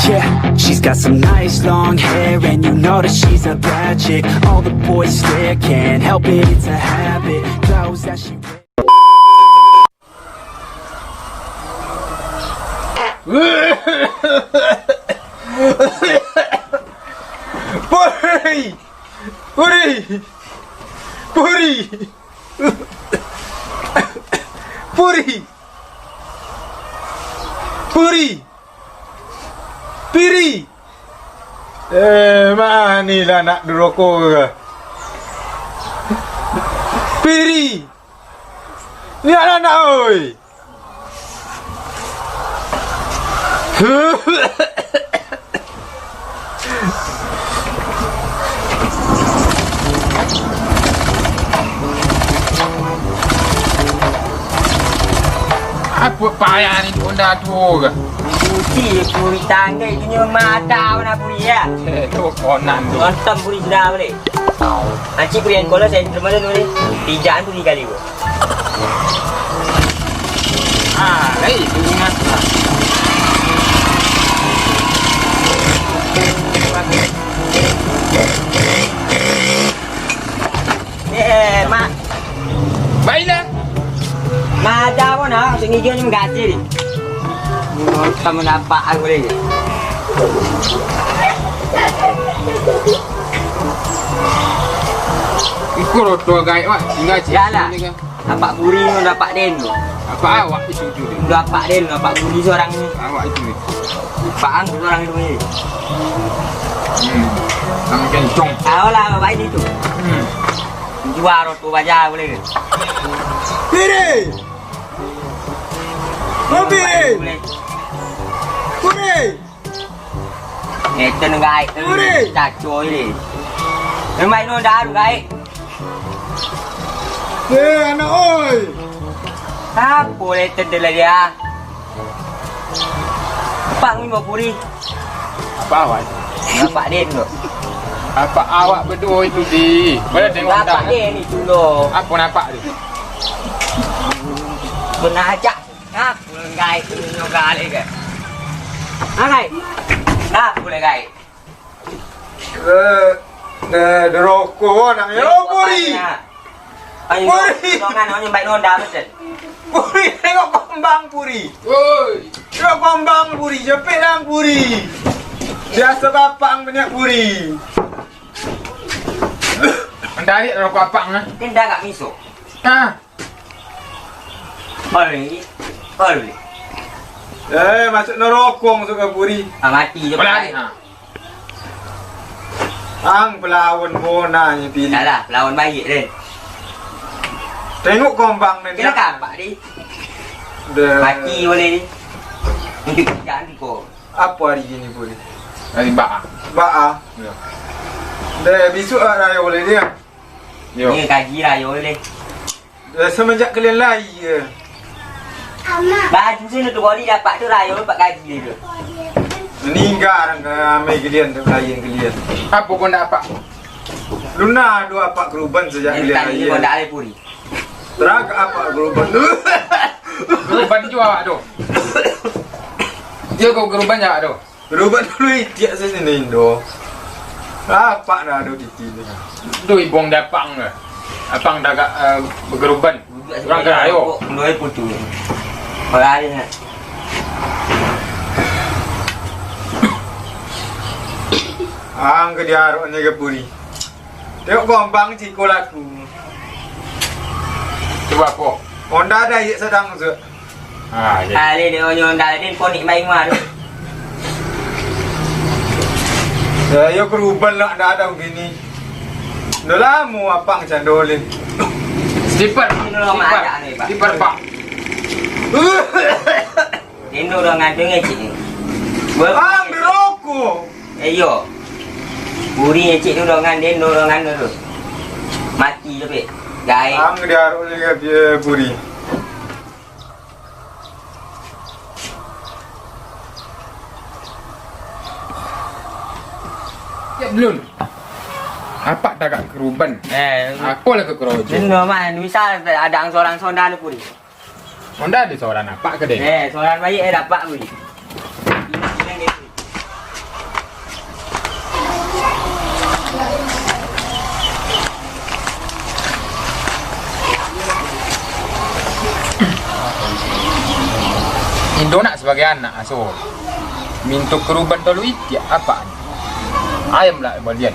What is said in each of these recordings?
Yeah, she's got some nice long hair, and you know that she's a bad chick. All the boys stare, can't help it, it's a habit. Clothes that she Piri. Manilah nak dirokok ke? Piri. Ni anak oi. Apa payah ni Honda tu ke? Cuci puri tangga itu nyo mata mana puri ya. Tu konan tu. Nonton puri sudah boleh. Acik puri yang kola saya terima tu ni. Tijaan tu 3 kali bu. Itu ingat. Mak. Baiklah. Mata pun nak sengaja ni menggaji ni. Kamu nampak aku boleh je. Ikut rotor guys, Mak. Tinggal cik. Yalah. Nampak puri tu dapat den tu. Apa awak itu tu? Dapat den, dapat puri seorang ni. Awak itu ni. Paang seorang itu ni. Sang kencong. Tahu lah baik itu. Jual rotor baja boleh ke? Piri. Piri. Boleh. Puri. Itu nengai. Cacoy ni. Memang no dah tu guys. Anak oi. Apa boleh terdelah dia? Pang ni puri. Apa awak? Dapat den tu. Apa awak berdua itu di? Boleh tengok dah. Dapat den itu lo. Apa nampak tu? Pernah ajak. Apa nengai tu nyoga lagi ke? Hai. Apa boleh guys? Rokok nak ya puri. Ayo, jangan orang baik non dah betul. Puri tengok kembang puri. Oi. Tengok kembang puri, jepit lang puri. Biasa bapang banyak puri. Mendarik rokok apang ah. Tindak kat miso. Ha. Boleh. Boleh. Masuk nerokok masuk ke puri. Mati je. Boleh. Ang pelawan bona ni pilih. Dah lah, lawan baik dia. Tengok kembang ni. Kira kapak ni. Mati boleh ni. Untuk kerjaan kau. Apa hari ini boleh? Hari Ba'a. Ba'a. Ya. Dah besok raya boleh dia. Yo. Ni kaji raya boleh. Semenjak kalian lahir. Baju sini tu body dapat tu raya dapat gaji dia tu. Meninggal ramai kalian tu layan kalian. Apa kau nak apa? Luna dua apa keruban sejak Yang kalian tadi lahir. kau dah ada puri. Teraga apa keruban tu? Geruban tu awak tu. Dia kau geruban awak tu. Keruban dulu itiak sini Indo. Apa dah ada di sini? Tu ibong dapang ke. Apang dah gak bergeruban. Orang kerayo. Dua putu. Orang ada nak. Ang ke dia aroknya ke puri. Tengok gombang ciko laku. Cuba apa? Honda dah yek sedang tu. Ha, Ali dia orang dah ada ponik main mah tu. Saya keruban nak ada begini. Dah lama apang candolin. Slipper. Slipper. Slipper pak. Indo dah ngadu ngecik ni. Ang dirokok. Yo. Buri ngecik tu dah ngan Indo dah ngan tu. Mati tu pek. Gai. Ang dia aroknya ke puri. Ya belum. Apa dah kat keruban? Aku lah ke kerojo. Normal, misal ada seorang sonda lu puri. Honda ada seorang apa ke dia? Seorang bayi dapat puri. Indo nak sebagai anak asuh. Minta keruban tolu itiak apa? Ayam lah balian.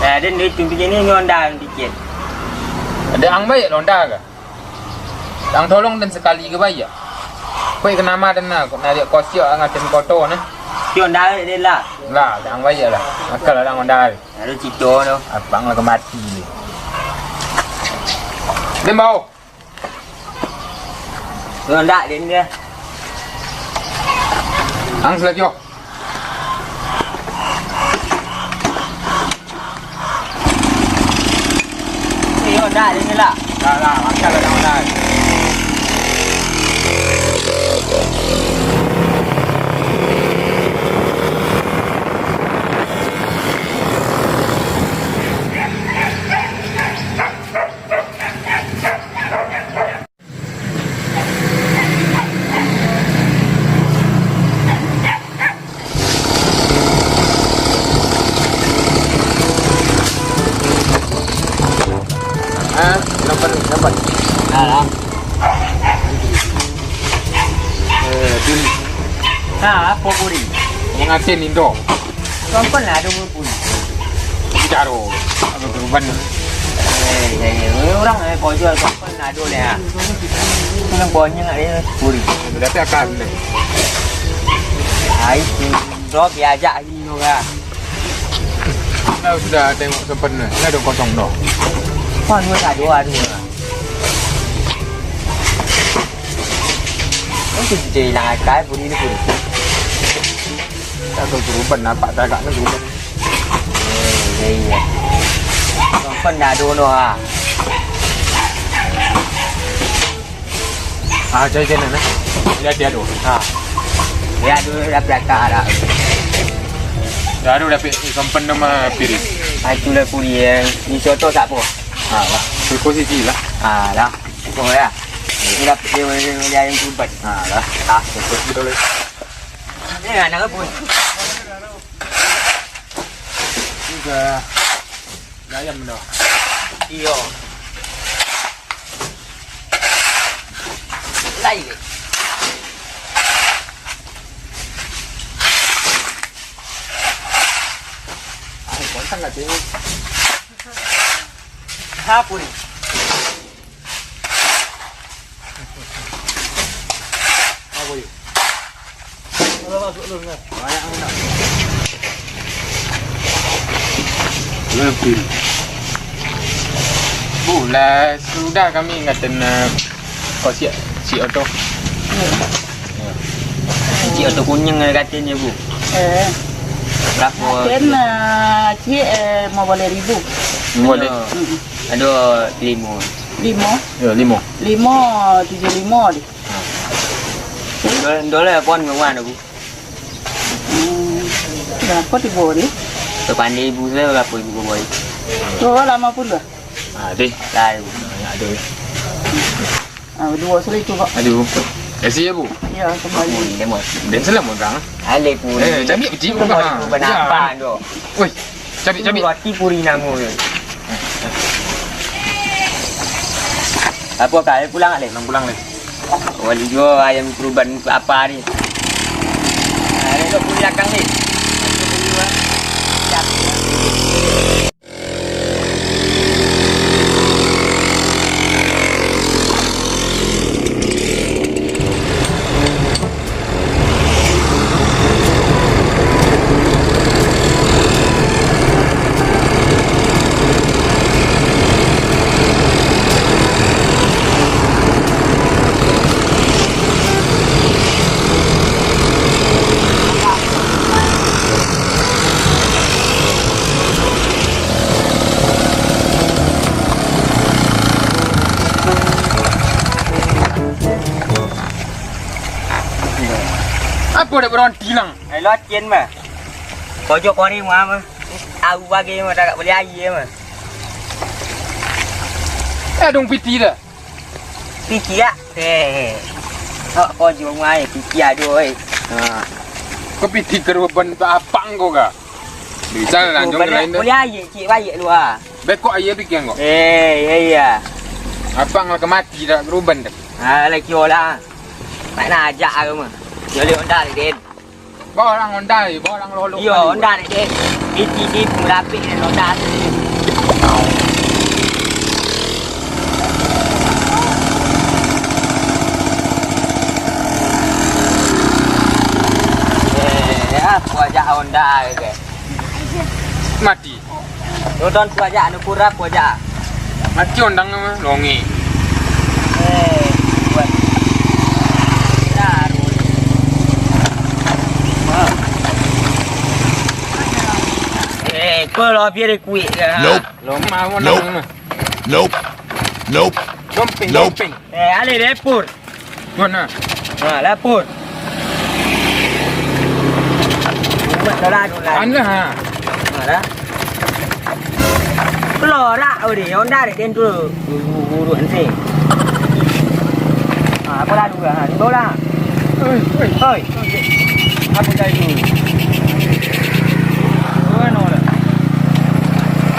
Dan dia tu begini ngonda dikit. Ada ang baik londa ke? Ang tolong dan sekali ke bayar. Kau kena nama dan nak dia kosio ngatin koto na. Ngonda dia lah. Lah, ang bayar lah. Akal lah londa. Ada cito tu. Abang lah kemati ni. Dembau. Ngonda dia. Ang selajok. Ngonda dia lah. Lah, akal lah londa. Nampak. Lah. Apa puri? Yang ngatin Indo. Kapan ada puri? Bicara. Apa keruban? Orang pojok kapan ada lah. Orang banyak ada puri. Tapi akan. Hai, drop diajak lagi juga. Dah sudah tengok sempena. Dah ada kosong dah. Kan dua tak dua tu. Itu jadi lah kai puri ni puri. Tak tahu keruban nampak tak kat ni keruban. Iya. Kapan dah ada no ah. Cari jalan nah. Lihat dia tu. Ya dulu dah belakang dah. Dah ada dapat sampan nama piris. Itu lah puri yang ni soto tak apa. Lah. Posisi lah. Dah. Kau ya. Ini dah dia yang kubat. Lah. Posisi dulu. Ni anak pun. Juga ayam dah. Iyo. Lain. Kontan lah tengok. Puri. Apa ni? Masuk dulu kan. Banyak mana? Lebih. Bu, lah sudah kami ngaten kau siap auto. Cik auto kunyang katanya bu. Berapa? Kan cik mau boleh 1,000. Boleh. Ada 5. 5 Ya, 5. 575 dia. Dolar pon ngwan bu. Berapa tu boleh? Sepandai ibu saya berapa ibu boy? Tu lama pun dah. Ada. Dah bu. Ada. Dua sekali tu pak. Aduh. Kasih ya bu. Ya kembali. Dia mau. Dan salam orang. Ale pun. Cari uji Kau benapa tu? Oi, cari. Roti puri namu. Apa kali pulang ale? Pulang leh. Wali jual ayam keruban apa ni? Ada tu puri belakang ni. Apa dah berhenti lang? Ai lot chen mà. Pojok kau ni mah. Aku bagi mah tak boleh air mah. Dong piti dah. Fikir ah. Kau jual mai fikir ada oi. Kau piti keruban tak apang kau ga? Bisa lah jom lain dah. Boleh air cik baik lu ah. Bekok ayah pikir kau. Iya. Apang lah kemati dah keruban dah. Lagi orang. Mak nak ajak aku mah. Dia lihat Honda ni Den. Bawa orang Honda ni, bawa orang lolo. Yo Honda ni Den. Ini murapik ni Honda tu. Aku ajak Honda ke. Mati. Nonton aku ajak anu pura aku ajak. Mati ondang mah longi. Buat. Kau lo biar kuih ke? Nope. Loma mau Nope. nang. Nope. Nope. Domping, Nope. domping. Ale dapur. Mana? Dapur. Dah. Anda ha. Dah. Belum dah. Odi, Honda ni Den tu. Guru nanti. Apa dah dua? Dua lah. Oi. Apa jadi tu? Mana lah?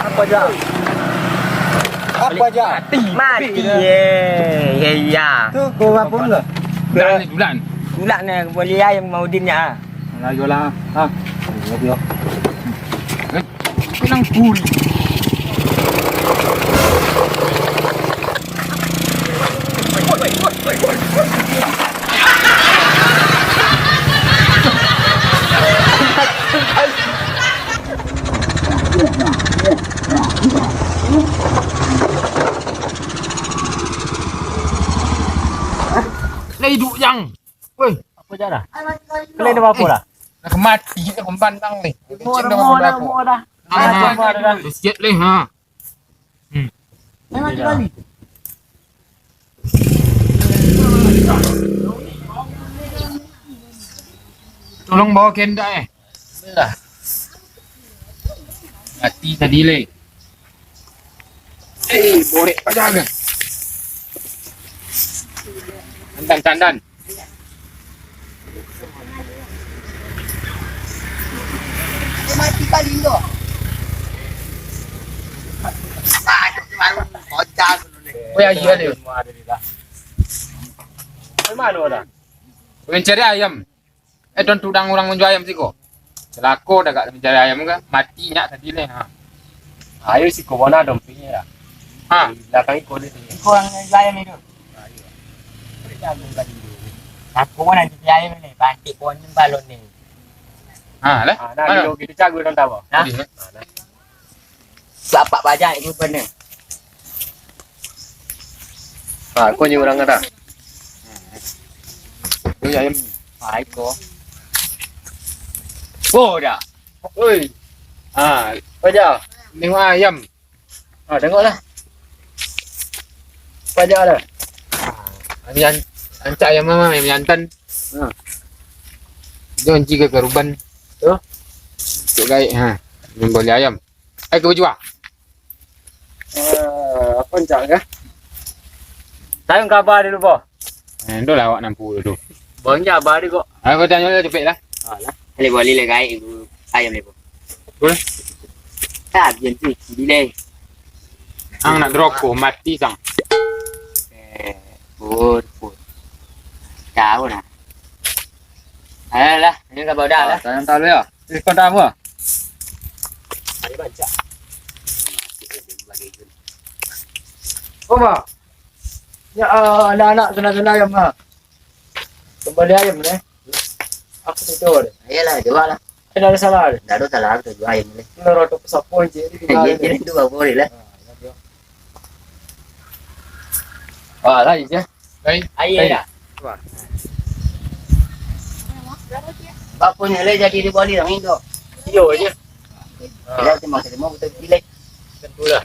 Apa jah? Apa jah? Mati ye. Ya. Tu kau apa pula? Bulan. Bulan ni boleh ayam mau dinnya. Lagi lah. Ha. Lagi lah. Kenang puri. Lei duk yang. Woi, Apa cara? Kalian dah apa dah? nak mati nak pembantang ni. Mau dah. Sikit leh ha. Memang kali. Tolong bawa kenda Dah. Mati tadi leh. Borek pada ke? Tandan. Mati kali tu. Oh ya iya deh. Mana dah? Mencari ayam. Don tudang orang menjual ayam sih kok. Celako dah gak mencari ayam kan? Mati nyak tadi leh ha. Ayo si kau mana dompetnya dah? Ha. Belakang ikut dia. Kau yang ayam itu. Aku pun nanti ayam ni. Bantik pun balon ni. Ha lah. Nah, dia kita cagu orang tahu. Nah. Lapak bajak itu benar. Kau ni orang kata. Tu ayam. Hai ko. Oh dah. Oi. Apa dah? Tengok ayam. Tengoklah. Apa dah? Ayam ancak ayam mama ayam jantan. Jangan jika keruban. Tu. Cuk gaik ha. Boleh ayam. Ke baju ah. Apa cak ke? Tayang kabar dulu po. Ndo lah awak nampu dulu. Banyak kabar dia kok. Aku tanya dia cepet lah. Boleh lah gaik ibu ayam ni po. Boleh. Tak biar tu dile. Ang nak rokok mati sang. Put. Tahu dah. Alah, ini kabar dah lah. Tayang tahu ya. Kau tahu apa? Ada baca. Oh ma. Ya anak-anak kena ayam ha. Kembali ayam ni. Aku tidur. Ayolah, jual lah. Ada salah. Dah ada salah tu jual ayam ni. Kena rotok pesapon je. Ya, jadi tu bawa boleh lah. Lah je. Baik. Ayam dah. Apa ni leh jadi dia boleh orang itu. Iyo je. Kita terima betul pilih. Tentulah.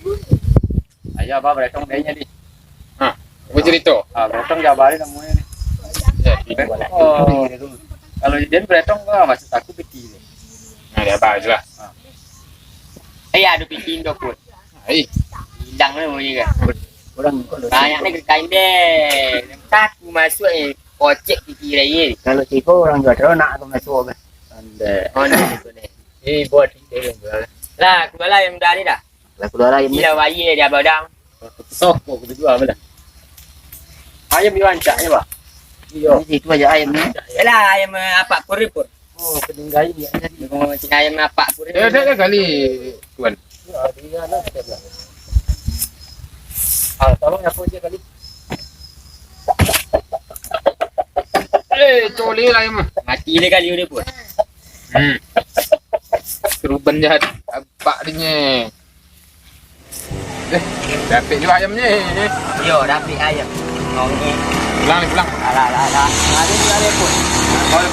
Ayah apa beretong dia ni. Aku cerita. Beretong jabar ni namanya ni. Oh. Kalau dia beretong kau masih takut peti ni. Nah, dia apa aja lah. Ayah ada bikin dua pun. Ai. Hidang ni boleh ke? Orang kalau Banyak ni kain deh. Kaku masuk kocek kiki lagi. kalau tiko orang jual terus nak tu masuk ke. Anda. Oh ni tu ni. Buat dia jual. Lah, kepala yang dah ni dah. Lah keluar ayam ni. Gila bayi dia badang. Sok kok jual mana? Ayam diwancak ni bah. Yo. Itu aja ayam ni. Yalah ayam apa pur. Oh, peninggai dia jadi. Macam ayam apa pur. Ada kali tuan. Dia nak kita bilang. Ah, tolong apa je kali. Coli lah ayam. Mati dia kali ni pun. Keruban jahat apa dia. Dapat juga ayamnya. Yo, dapat ayam. Ngong ni. Pulang. Alah. Ada juga dia pun. Boleh.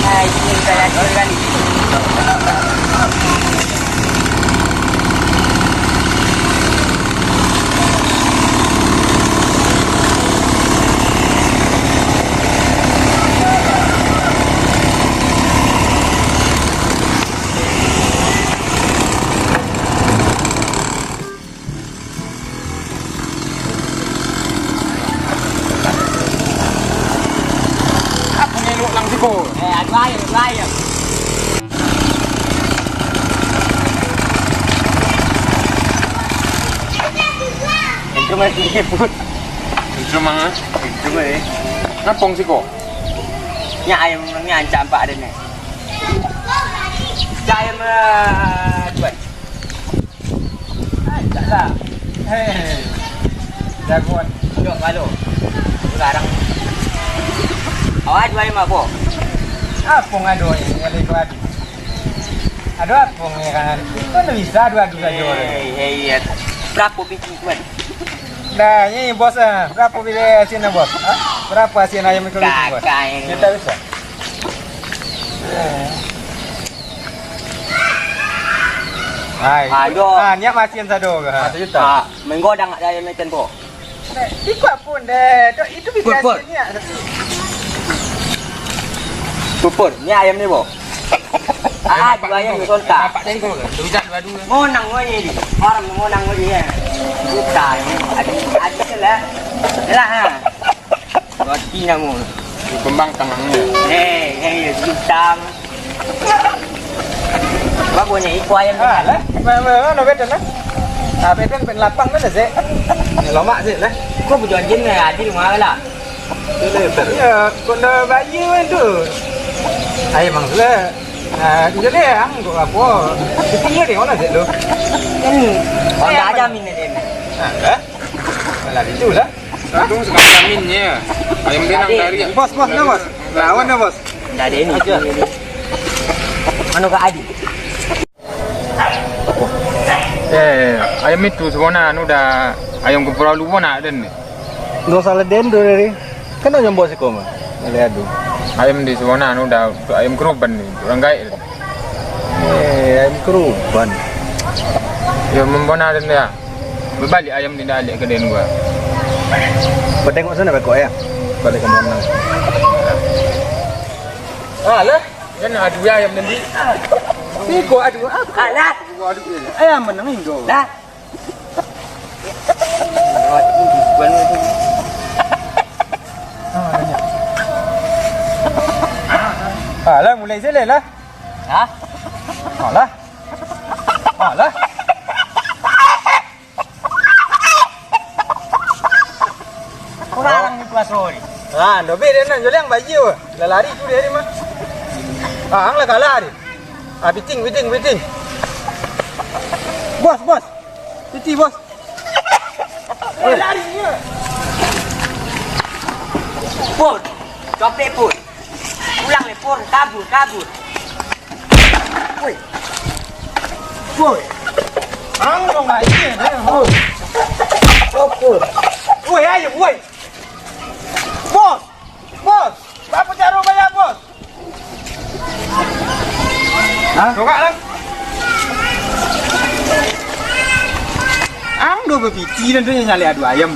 Hai, ini saya kali. Apa ni lu lang siko? Ada ayam. Itu masih pun. Cuma Cuma ni. ngapong siko? Nya ayam ni ancam pak ada ni. Ayam tuan. Taklah. Hei. Jagoan. Dok kalau. Sekarang. Awak jual ayam apa? Apa ngado ini yang lagi adu? Adu apa ni kan? Itu nak bisa adu saja. Hei. Berapa biji tuan? Dah, ini bos ah. Berapa bila asin bos? Berapa asin ayam itu bos? Kakak yang Kita bisa. Hai. Aduh. Niat masin sado ke? 1 juta. Menggodang ada ayam macam tu. Ikut pun deh. Itu bisa Pur. asinnya. Pupur, ni ayam ni bo. Dua ayam ni kontak. Apa tengok ke? Dua dua. Ngonang ni. Orang ngonang ni ya. Buta ni. Ada lah. Yalah ha. Roti namu. Kembang tangannya. Hei, hitam. Bagusnya ikut ayam ni. Lah. Mana betul lah. Betul ben lapang mana sih? Lomak sih lah. Kau berjual jenis ada di mana lah? Ya, kena bayi tu. Ayam mangsula. Jadi ang tu apa? Tinggal di mana sih lu? Oh, dah ada min ni. Malah itu lah. Satu sekarang aminnya. Ayam benang dari. Bos, na bos. Lawan na bos. Dah ada ni. Mana kau adi? Ayam itu sebenarnya anu dah ayam kepala lu pun ada ni. Dua salah dendo dari. Kan yang bos kau mah. Lihat tu. Ayam di sebenarnya anu dah ayam keruban ni. Orang gay. Ayam keruban. Ya membona dan dia. Berbalik ayam ni dah alik ke den gua. Kau tengok sana bekok ya. Balik ke mana? Lah. Kan ada dua ayam nanti. Iko adu. Alah. Ayam menang Indo. Dah. Lah mulai sele lah. Hah? Lah. Lah. Kurang ni pasal ni. Ando be dia nak jual bayi wa. Lari tu dia mah. Ang lah kalah dia. Biting. Bos. Titi bos. Lari ni. Pur. Copet pur. Pulang le pur, kabur. Woi. Ang dong ai ni. Pur. Woi ayo woi. Bos. Berapa cara bayar bos? Tokak lang. Ang do berpiti dan tu nyali adu ayam.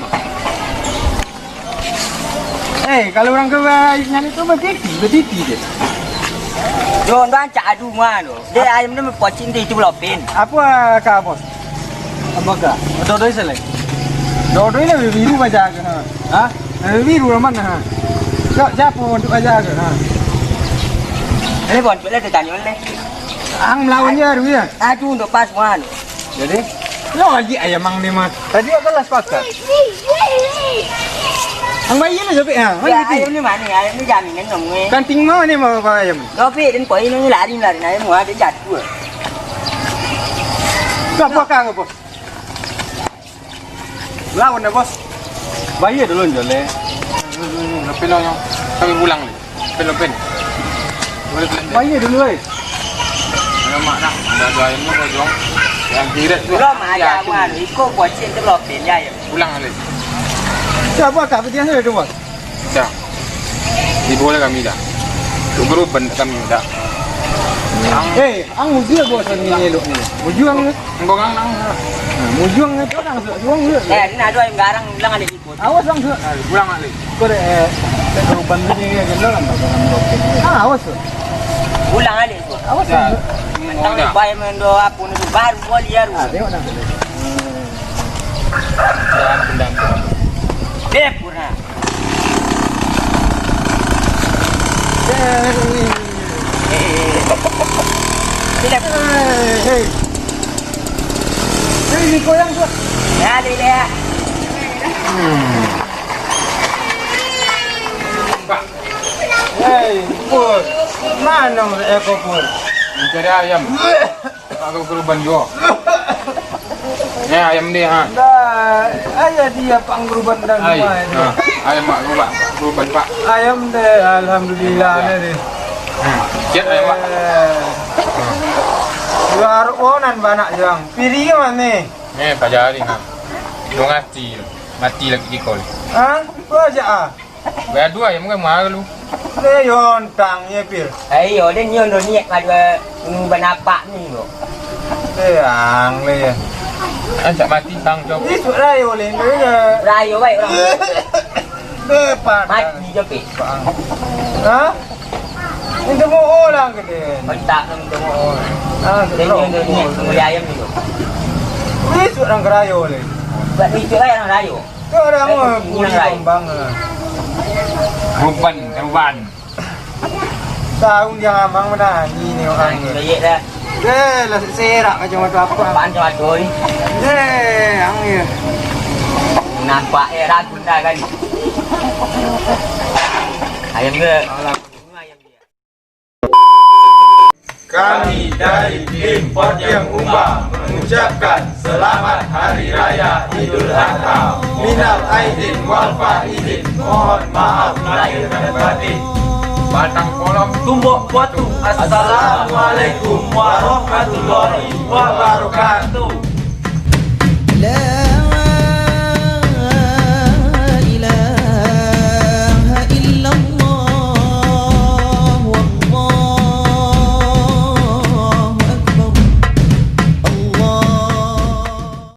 Kalau orang kaya nyali tu berpiti je. John ban cak adu mana? Dia ayam ni pocin dia itu belopin. Apa kah bos? Apa kah? Doi selai. Doi le biru baca ke ha? Ha? Biru raman ha. Kau siapa untuk baca ke ha? Ini bon tu le tanya le. Ang melawannya adu ya. Adu untuk pas mana? Jadi, lo lagi ayam mang ni mah. Tadi aku kelas pakat. Ang bayi ni siapa ya? Ya ayam ni mana? Ayam ni jamin kan nongwe. Kanting mau ni mau ayam. Tapi dan koi ni lari ayam muat dia jatuh. Kau apa kah bos? Lawan dah bos. Bayi dulu jole. Pelong yang kami pulang ni. Pen. Bayi dulu eh. Alamak nak. Ada ayam ni kau jong. Yang kirat tu. Belum ada mana? Ikut pocin tu belopin ayam. Pulang lagi. Siapa kah petian saya tu bos? Dah. Diboleh kami dah. Guru kami dah. Ang mujur bos ni elok ni. Mujur ni. Ngong nang. Mujur ni tu orang suang ni. Ni ada ayam garang bilang ada ikut. Awas lang tu. Pulang lagi. Kau kalau bandar ni kan lah nak. Awas tu. Ulang ada tu. Awas tu. Tang bayar mendo apa ni baru boleh ya. Tengok dah. Jangan pendam. Depurna. Hei. Ni koyang tu. Ya dia. Hei, pur. Mana ekor pur? Mencari ayam. Aku guru banjo. Ya ayam dia ha. Dah, ayah dia pangguru bandang Ay. rumah. Ayam mak guru ban pak. Ayam deh, alhamdulillah deh. Siap ayam pak. Luar onan banyak jang. Piri mana? Pajari ha. Dong mati lagi kikol. Ah, apa aja ah? Bayar dua ayam kan mahal lu. Leyon tang ye pir. Ayo dia nyon do niat ada banapak ni lo. Ang le. Anjak mati sang jom. Itu rayo le ni. Rayo baik orang. Depan. Mati je pe. Ha? Ini mau orang ke dia? Mentak nang tengok. Ah, Dia nyon do niat mulai ayam ni lo. Itu orang rayo le. Buat ni tu orang rayo. Kau orang mau puri kembang. Ruban. Tahun yang amang mana ni orang. Lejek dah. Lah serak macam apa? Pan macam tu. Ang ye. Nampak ragun dah kan. Ayam ke? Kami dari tim Podium Umbah mengucapkan selamat Hari Raya Idul Adha. Minal aidin wal faizin. Mohon maaf lahir dan batin. Batang kolom Tumbuk batu. Assalamualaikum warahmatullahi wabarakatuh. لا